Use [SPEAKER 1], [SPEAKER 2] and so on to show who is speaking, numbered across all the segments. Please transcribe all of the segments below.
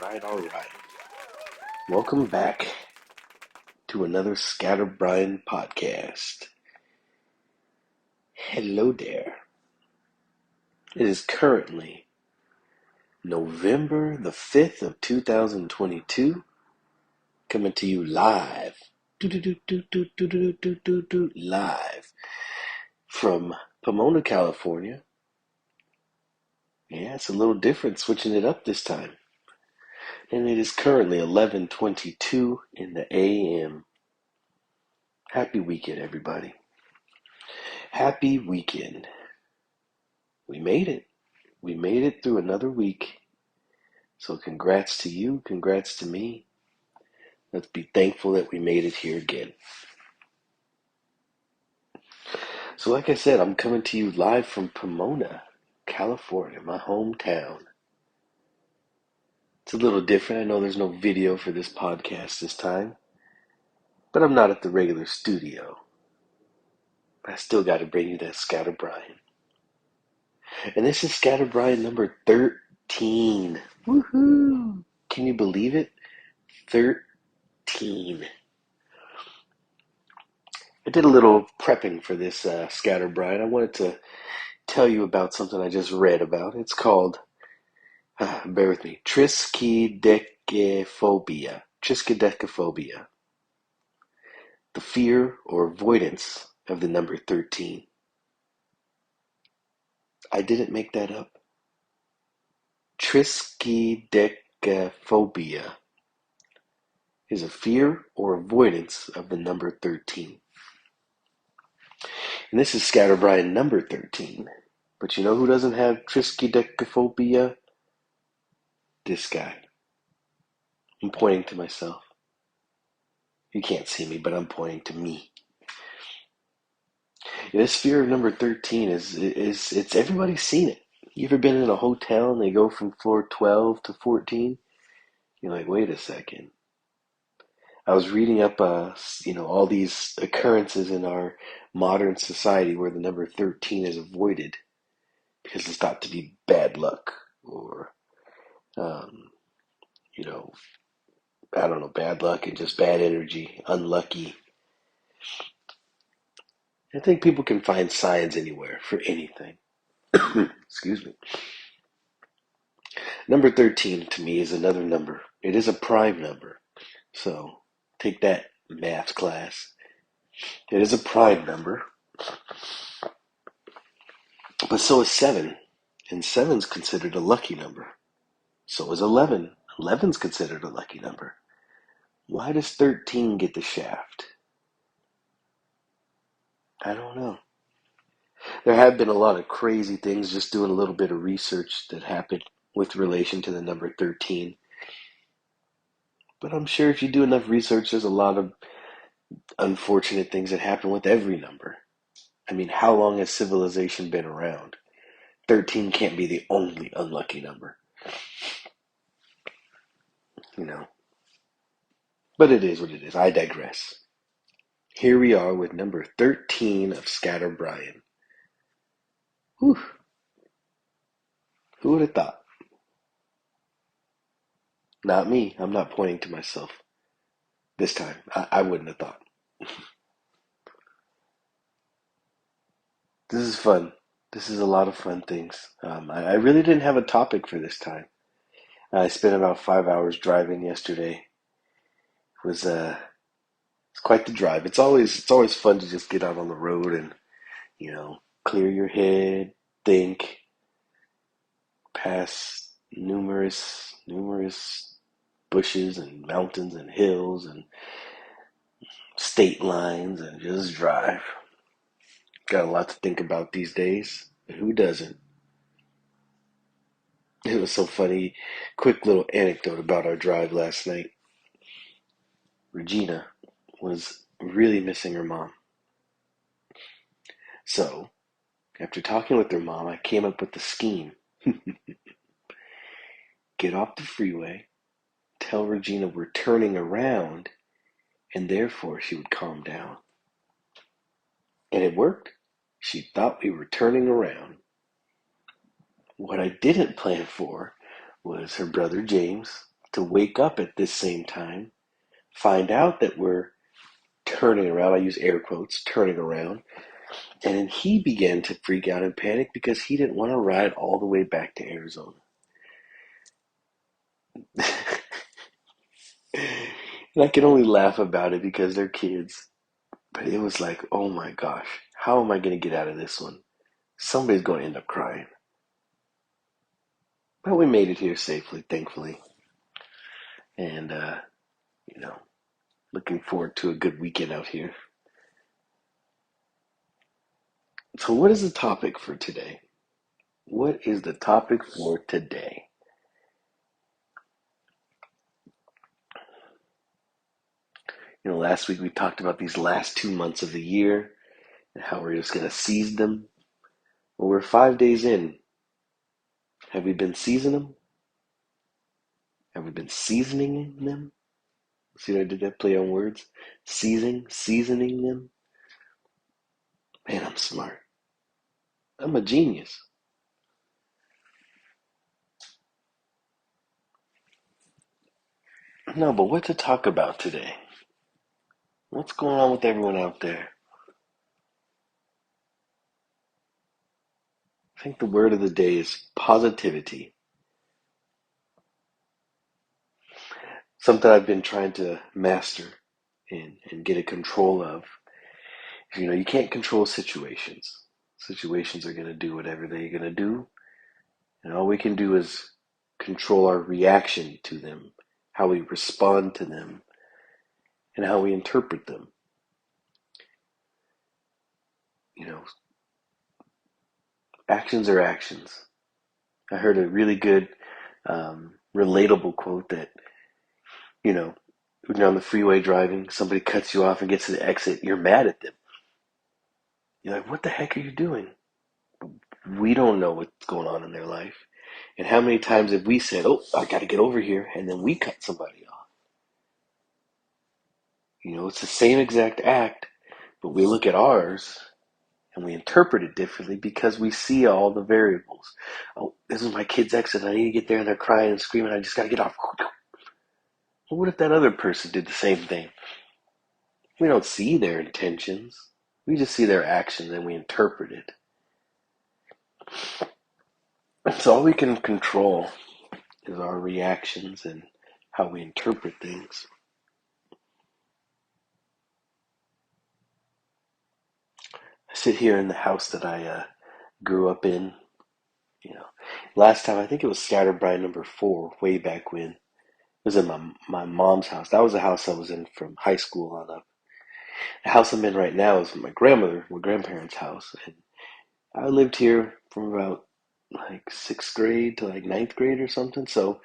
[SPEAKER 1] All right. Welcome back to another ScatterBrian podcast. Hello there. It is currently November the 5th of 2022, coming to you live. Live from Pomona, California. Yeah, it's a little different switching it up this time. And it is currently 11:22 in the AM. Happy weekend, everybody. Happy weekend. We made it. We made it through another week. So congrats to you. Congrats to me. Let's be thankful that we made it here again. So like I said, I'm coming to you live from Pomona, California, my hometown. It's a little different. I know there's no video for this podcast this time, but I'm not at the regular studio. I still got to bring you that ScatterBrian. And this is ScatterBrian number 13. Woohoo! Can you believe it? 13. I did a little prepping for this ScatterBrian. I wanted to tell you about something I just read about. It's called, bear with me, triskaidekaphobia. Triskaidekaphobia. The fear or avoidance of the number 13. I didn't make that up. Triskaidekaphobia is a fear or avoidance of the number 13. And this is ScatterBrian number 13. But you know who doesn't have triskaidekaphobia? This guy. I'm pointing to myself. You can't see me, but I'm pointing to me. And this fear of number 13 is it's everybody's seen it. You ever been in a hotel and they go from floor 12 to 14? You're like, wait a second. I was reading up, all these occurrences in our modern society where the number 13 is avoided because it's thought to be bad luck or, um, you know, I don't know, bad luck and just bad energy, unlucky. I think people can find signs anywhere for anything. Excuse me. Number 13 to me is another number. It is a prime number. So take that, math class. It is a prime number. But so is 7. And 7's considered a lucky number. So is 11. 11's considered a lucky number. Why does 13 get the shaft? I don't know. There have been a lot of crazy things, just doing a little bit of research that happened with relation to the number 13. But I'm sure if you do enough research, there's a lot of unfortunate things that happen with every number. I mean, how long has civilization been around? 13 can't be the only unlucky number, you know. But it is what it is. I digress. Here we are with number 13 of ScatterBrian. Whew. Who would have thought? Not me. I'm not pointing to myself. This time, I wouldn't have thought. This is fun. This is a lot of fun things. I really didn't have a topic for this time. I spent about 5 hours driving yesterday. It was it's quite the drive. It's always fun to just get out on the road and clear your head, think, pass numerous bushes and mountains and hills and state lines and just drive. Got a lot to think about these days. Who doesn't? It was so funny. Quick little anecdote about our drive last night. Regina was really missing her mom. So, after talking with her mom, I came up with the scheme. Get off the freeway, tell Regina we're turning around, and therefore she would calm down. And it worked. She thought we were turning around. What I didn't plan for was her brother James to wake up at this same time, find out that we're turning around. I use air quotes, turning around. And then he began to freak out and panic because he didn't want to ride all the way back to Arizona. And I can only laugh about it because they're kids. But it was like, oh my gosh, how am I going to get out of this one? Somebody's going to end up crying. But we made it here safely, thankfully. And, you know, looking forward to a good weekend out here. So, what is the topic for today? What is the topic for today? Last week we talked about these last 2 months of the year and how we're just going to seize them. Well, we're 5 days in. Have we been seizing them? Have we been seasoning them? See what I did that play on words? Seasoning them? Man, I'm smart. I'm a genius. No, but what to talk about today? What's going on with everyone out there? I think the word of the day is positivity. Something I've been trying to master and get a control of. You can't control situations. Situations are going to do whatever they're going to do. And all we can do is control our reaction to them, how we respond to them, and how we interpret them. You know, actions are actions. I heard a really good, relatable quote that, when you're on the freeway driving, somebody cuts you off and gets to the exit, you're mad at them. You're like, what the heck are you doing? We don't know what's going on in their life. And how many times have we said, oh, I got to get over here, and then we cut somebody off? It's the same exact act, but we look at ours and we interpret it differently because we see all the variables. Oh, this is my kid's exit. I need to get there, and they're crying and screaming. I just got to get off. Well, what if that other person did the same thing? We don't see their intentions. We just see their actions and we interpret it. So all we can control is our reactions and how we interpret things. I sit here in the house that I grew up in. You know, Last time I think it was ScatterBrian number 4, way back when. It was in my mom's house. That was the house I was in from high school on up. The house I'm in right now is my grandparents' house, and I lived here from about like 6th grade to like 9th grade or something. So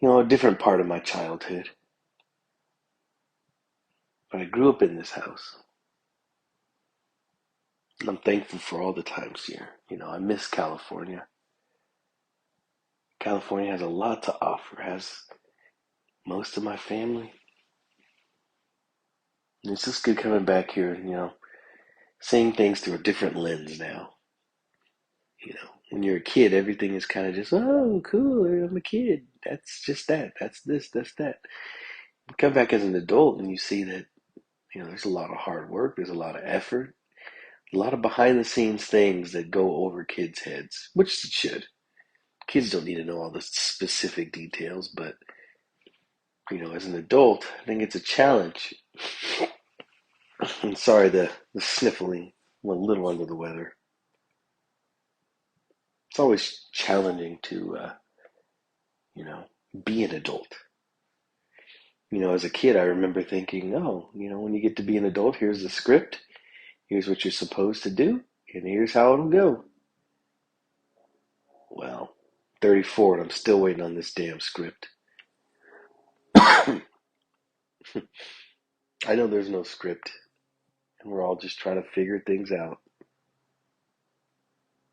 [SPEAKER 1] a different part of my childhood. But I grew up in this house. And I'm thankful for all the times here. I miss California. California has a lot to offer, has most of my family. And it's just good coming back here and, seeing things through a different lens now. When you're a kid, everything is kind of just, oh, cool, I'm a kid. That's just that. That's this, that's that. You come back as an adult and you see that, there's a lot of hard work, there's a lot of effort, a lot of behind the scenes things that go over kids' heads, which it should. Kids don't need to know all the specific details, but as an adult, I think it's a challenge. I'm sorry, the sniffling. I'm a little under the weather. It's always challenging to, be an adult. As a kid, I remember thinking, oh, when you get to be an adult, here's the script, here's what you're supposed to do, and here's how it'll go. Well, 34, and I'm still waiting on this damn script. I know there's no script, and we're all just trying to figure things out.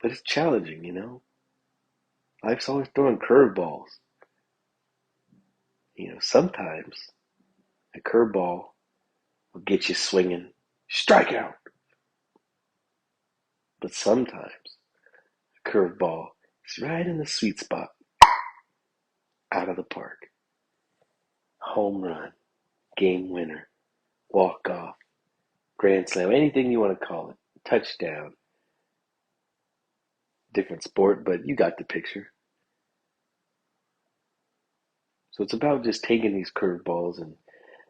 [SPEAKER 1] But it's challenging. Life's always throwing curveballs. Sometimes a curveball will get you swinging, strike out. But sometimes a curveball is right in the sweet spot, out of the park. home run, game winner, walk off, grand slam, anything you want to call it, touchdown, different sport, but you got the picture. So it's about just taking these curveballs and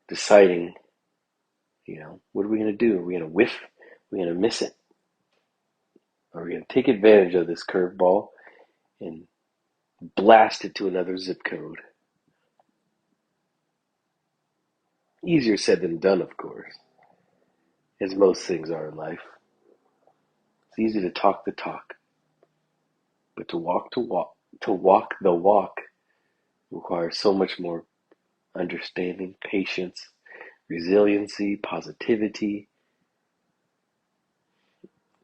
[SPEAKER 1] deciding, what are we going to do? Are we going to whiff? Are we going to miss it? Are we going to take advantage of this curveball and blast it to another zip code? Easier said than done, of course, as most things are in life. It's easy to talk the talk, but to walk the walk requires so much more understanding, patience, resiliency, positivity.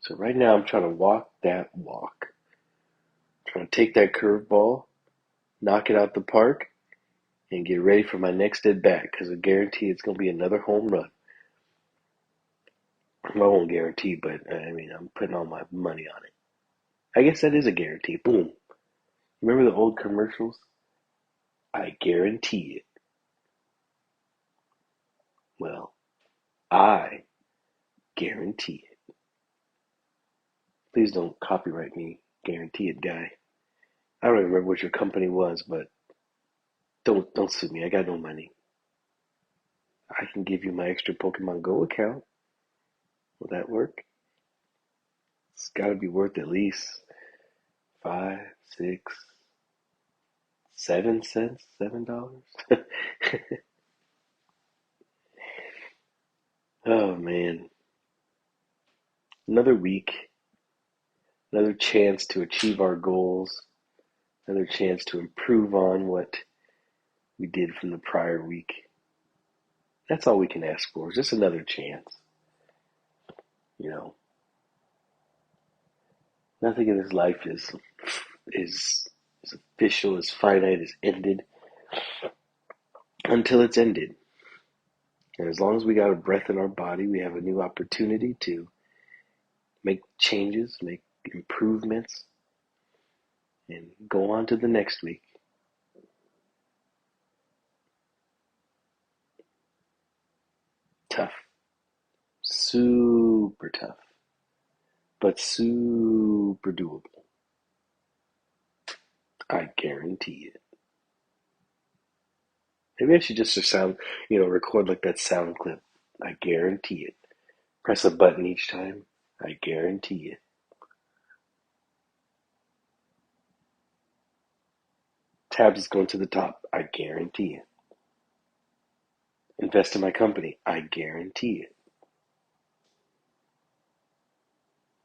[SPEAKER 1] So right now I'm trying to walk that walk. I'm trying to take that curveball, knock it out the park, and get ready for my next at bat because I guarantee it's going to be another home run. Well, I won't guarantee, but I'm putting all my money on it. I guess that is a guarantee. Boom. Remember the old commercials? I guarantee it. Well, I guarantee it. Please don't copyright me, guarantee it, guy. I don't even remember what your company was, but don't sue me. I got no money. I can give you my extra Pokemon Go account. Will that work? It's got to be worth at least 5, 6, 7 cents, $7. Oh man, another week, another chance to achieve our goals, another chance to improve on what we did from the prior week. That's all we can ask for, is just another chance. You know, nothing in this life is official, is finite, is ended until it's ended. And as long as we got a breath in our body, we have a new opportunity to make changes, make improvements, and go on to the next week. Tough. Super tough. But super doable. I guarantee it. Maybe I should just record like that sound clip. I guarantee it. Press a button each time. I guarantee it. Tabs is going to the top. I guarantee it. Invest in my company. I guarantee it.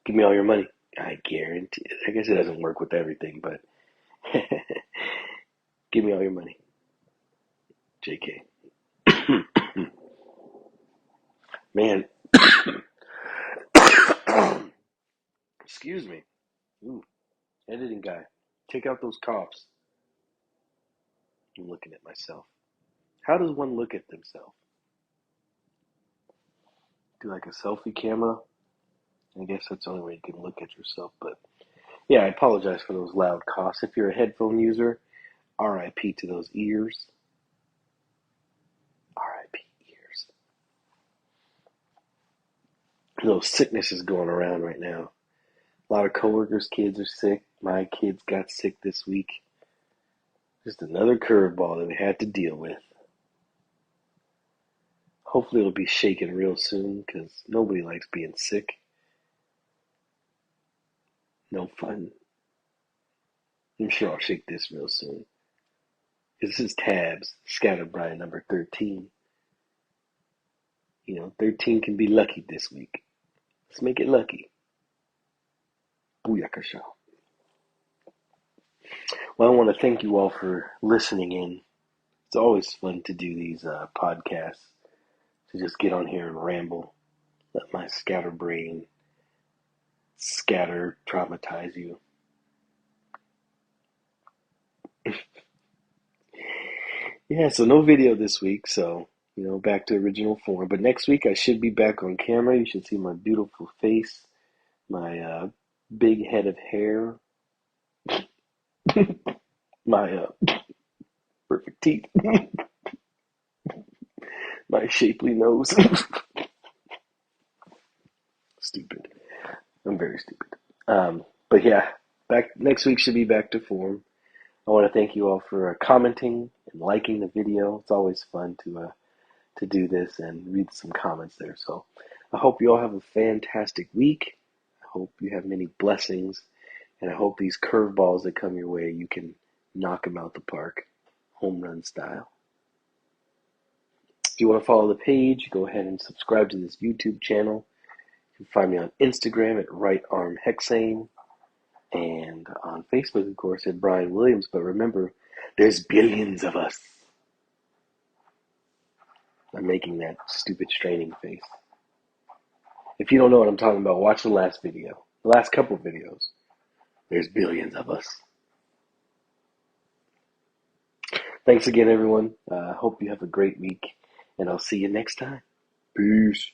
[SPEAKER 1] Give me all your money. I guarantee it. I guess it doesn't work with everything, but give me all your money. JK. Man. Excuse me. Ooh, editing guy. Take out those coughs. I'm looking at myself. How does one look at themselves? Do like a selfie camera? I guess that's the only way you can look at yourself. But yeah, I apologize for those loud coughs. If you're a headphone user, RIP to those ears. RIP ears. Those sicknesses going around right now. A lot of coworkers' kids are sick. My kids got sick this week. Just another curveball that we had to deal with. Hopefully it'll be shaken real soon because nobody likes being sick. No fun. I'm sure I'll shake this real soon. This is Tabs, ScatterBrian number 13. 13 can be lucky this week. Let's make it lucky. Booyakasha. Well, I want to thank you all for listening in. It's always fun to do these podcasts, to just get on here and ramble. Let my scatterbrain scatter traumatize you. Yeah, so no video this week, so, back to original form. But next week I should be back on camera. You should see my beautiful face, my big head of hair, my perfect teeth. My shapely nose. Stupid. I'm very stupid. But yeah, back next week should be back to form. I want to thank you all for commenting and liking the video. It's always fun to do this and read some comments there. So I hope you all have a fantastic week. I hope you have many blessings, and I hope these curveballs that come your way, you can knock them out the park, home run style. If you want to follow the page, go ahead and subscribe to this YouTube channel. You can find me on Instagram at rightarmhexane, and on Facebook, of course, at Brian Williams. But remember, there's billions of us. I'm making that stupid straining face. If you don't know what I'm talking about, watch the last video, the last couple videos. There's billions of us. Thanks again, everyone. Hope you have a great week, and I'll see you next time. Peace.